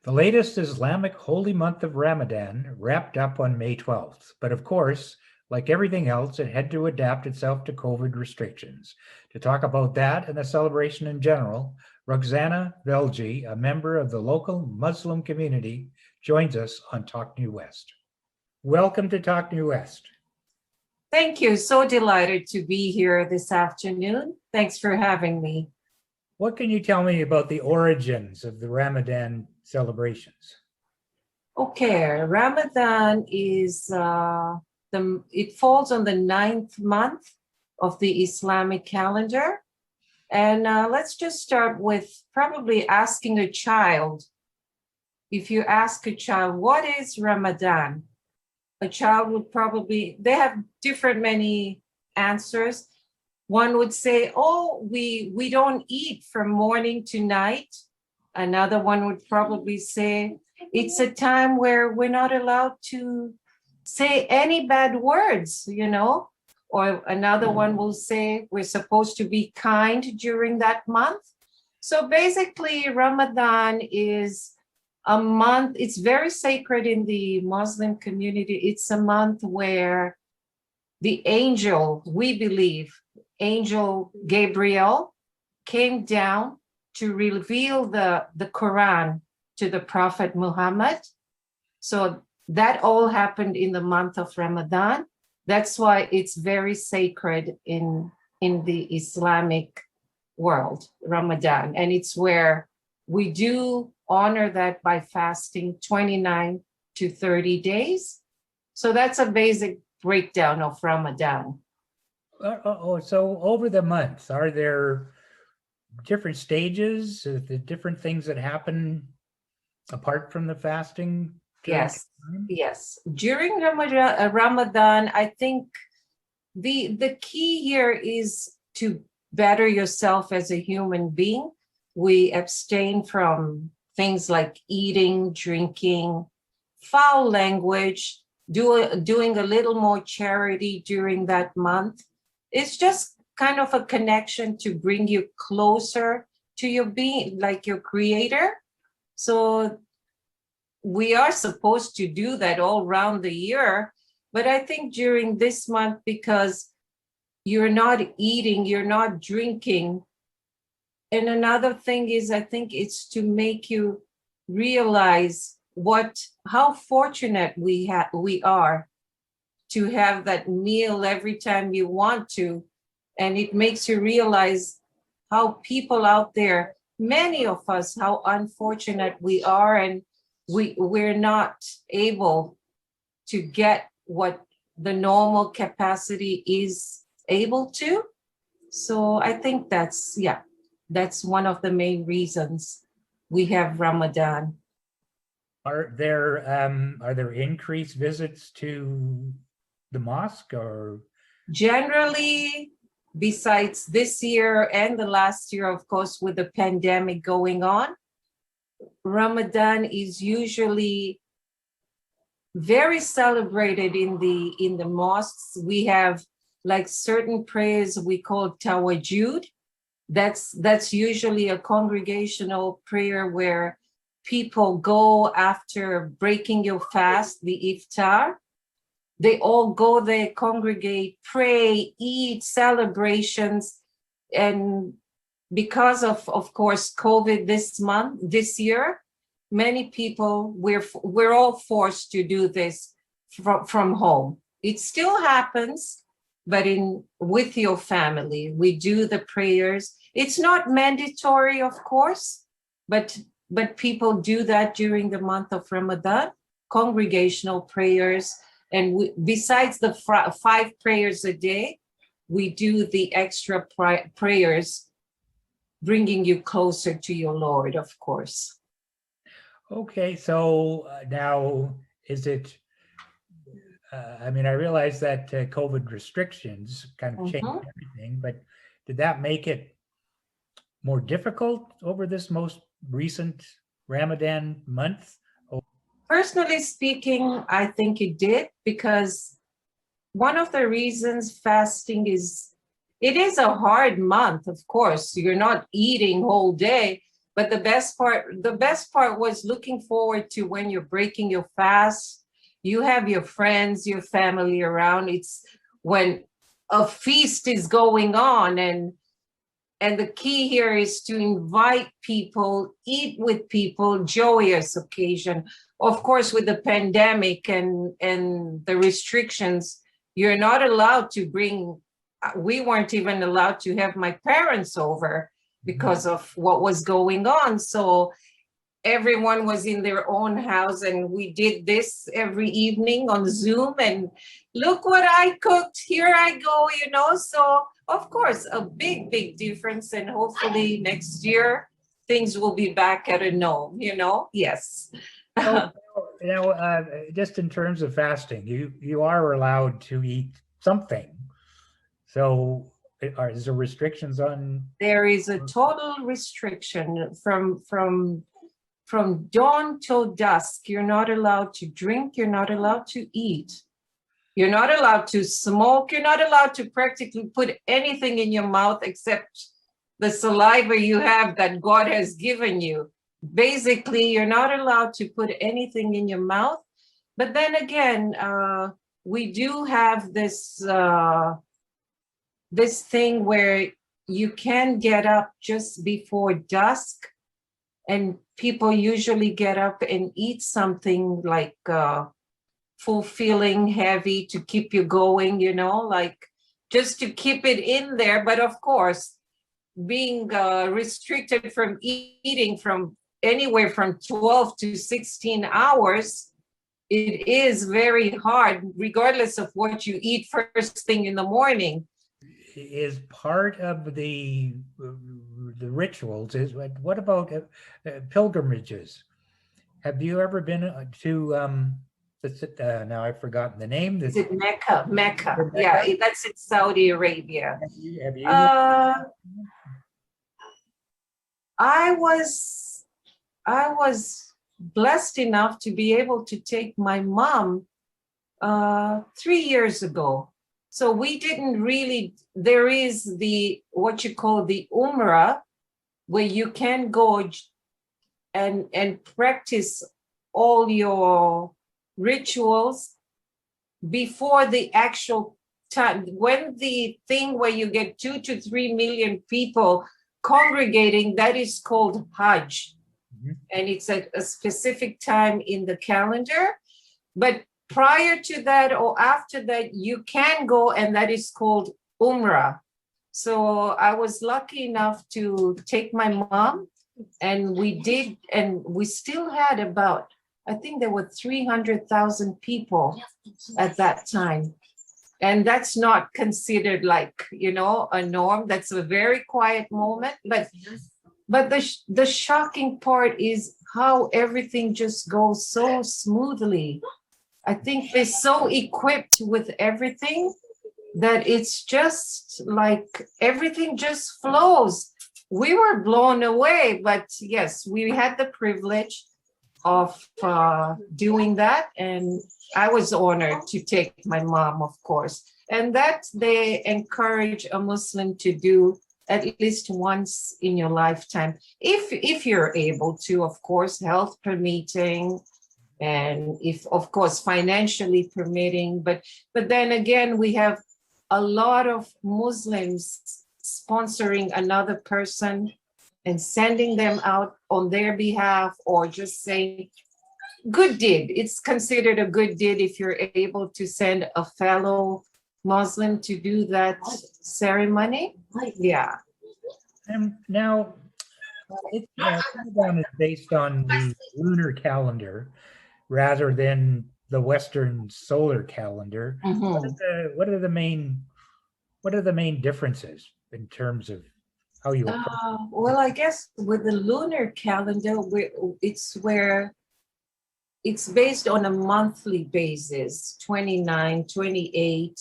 The latest Islamic holy month of Ramadan wrapped up on May 12th, but of course, like everything else, it had to adapt itself to COVID restrictions. To talk about that and the celebration in general, Roxana Velji, a member of the local Muslim community, joins us on Talk New West. Welcome to Talk New West. Thank you. So delighted to be here this afternoon. Thanks for having me. What can you tell me about the origins of the Ramadan celebrations? Okay, Ramadan is it falls on the 9th month of the Islamic calendar. And let's just start with probably asking a child. If you ask a child, what is Ramadan? A child would probably, they have many answers. One would say, oh, we don't eat from morning to night. Another one would probably say, it's a time where we're not allowed to say any bad words, Or another one will say, we're supposed to be kind during that month. So basically, Ramadan is a month, it's very sacred in the Muslim community. It's a month where the angel, we believe, Angel Gabriel came down to reveal the Quran to the Prophet Muhammad. So that all happened in the month of Ramadan. That's why it's very sacred in the Islamic world, Ramadan. And it's where we do honor that by fasting 29 to 30 days. So that's a basic breakdown of Ramadan. So over the months, are there different stages, the different things that happen apart from the fasting? Yes. During Ramadan, I think the key here is to better yourself as a human being. We abstain from things like eating, drinking, foul language, doing a little more charity during that month. It's just kind of a connection to bring you closer to your being, like your creator. So we are supposed to do that all around the year. But I think during this month, because you're not eating, you're not drinking. And another thing is, I think it's to make you realize how fortunate we are to have that meal every time you want to. And it makes you realize how people out there, many of us, how unfortunate we are, and we're not able to get what the normal capacity is able to. So I think that's one of the main reasons we have Ramadan. Are there increased visits to the mosque, or? Generally, besides this year and the last year, of course, with the pandemic going on, Ramadan is usually very celebrated in the mosques. We have like certain prayers we call tawajjud. That's usually a congregational prayer where people go after breaking your fast, the iftar. They all go there, congregate, pray, eat, celebrations. And because of course, COVID this year, many people, we're all forced to do this from home. It still happens, but with your family, we do the prayers. It's not mandatory, of course, but people do that during the month of Ramadan, congregational prayers. And besides the 5 prayers a day, we do the extra prayers, bringing you closer to your Lord, of course. Okay, so now is it, I realize that COVID restrictions kind of changed everything, but did that make it more difficult over this most recent Ramadan month? Personally speaking, I think it did, because one of the reasons fasting it is a hard month, of course. You're not eating whole day, But the best part was looking forward to when you're breaking your fast. You have your friends, your family around. It's when a feast is going on, and the key here is to invite people, eat with people, joyous occasion. Of course, with the pandemic and the restrictions, you're not allowed to bring, we weren't even allowed to have my parents over because of what was going on. So everyone was in their own house, and we did this every evening on Zoom, and look what I cooked, here I go, so of course a big difference, and hopefully next year things will be back at a norm, yes. So, just in terms of fasting, you are allowed to eat something. So, is there restrictions on? There is a total restriction from dawn till dusk. You're not allowed to drink, you're not allowed to eat, you're not allowed to smoke, you're not allowed to practically put anything in your mouth except the saliva you have that God has given you. Basically, you're not allowed to put anything in your mouth. But then again, we do have this thing where you can get up just before dusk, and people usually get up and eat something like fulfilling, heavy to keep you going, like just to keep it in there. But of course, being restricted from eating from anywhere from 12 to 16 hours, it is very hard, regardless of what you eat first thing in the morning. Is part of the rituals is what about pilgrimages? Have you ever been to now I've forgotten the name. Is it Mecca? Mecca? Yeah, that's in Saudi Arabia. Have you I was blessed enough to be able to take my mom 3 years ago. So we didn't really, there is what you call the Umrah, where you can go and practice all your rituals before the actual time. When the thing where you get 2 to 3 million people congregating, that is called Hajj. And it's a specific time in the calendar. But prior to that or after that, you can go, and that is called Umrah. So I was lucky enough to take my mom, and we did, and we still had about, I think there were 300,000 people at that time. And that's not considered like, a norm. That's a very quiet moment. But the shocking part is how everything just goes so smoothly. I think they're so equipped with everything that it's just like everything just flows. We were blown away, but yes, we had the privilege of doing that. And I was honored to take my mom, of course. And that they encourage a Muslim to do at least once in your lifetime, if you're able to, of course, health permitting, and if, of course, financially permitting. But then again, we have a lot of Muslims sponsoring another person and sending them out on their behalf, or just saying good deed. It's considered a good deed if you're able to send a fellow Muslim to do that ceremony. Yeah. And now, Ramadan is based on the lunar calendar rather than the Western solar calendar. Mhm. What are the main differences in terms of how you approach? Well, I guess with the lunar calendar, it's based on a monthly basis, 29, 28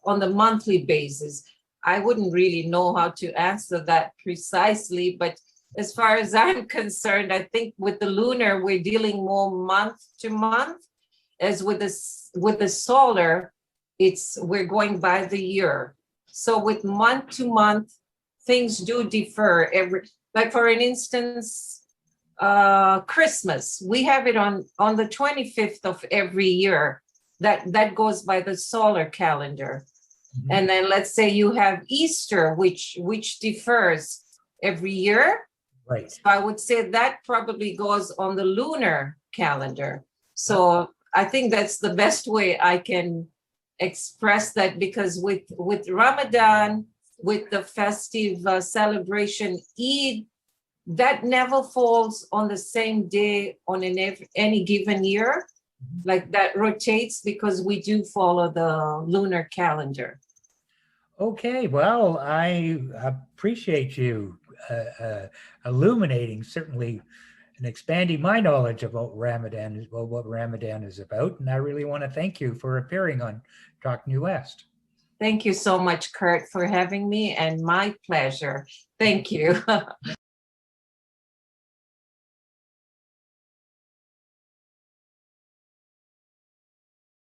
on the monthly basis. I wouldn't really know how to answer that precisely, but as far as I'm concerned, I think with the lunar, we're dealing more month to month. As with the solar, we're going by the year. So with month to month, things do differ. Like for an instance, Christmas, we have it on the 25th of every year. That goes by the solar calendar. Mhm. And then let's say you have Easter, which differs every year. Right. So I would say that probably goes on the lunar calendar. So I think that's the best way I can express that, because with Ramadan, with the festive celebration Eid, that never falls on the same day on any given year. Mhm. Like that rotates because we do follow the lunar calendar. Okay, well, I appreciate you illuminating, certainly, and expanding my knowledge about Ramadan, well, what Ramadan is about. And I really want to thank you for appearing on Talk New West. Thank you so much, Kurt, for having me, and my pleasure. Thank you.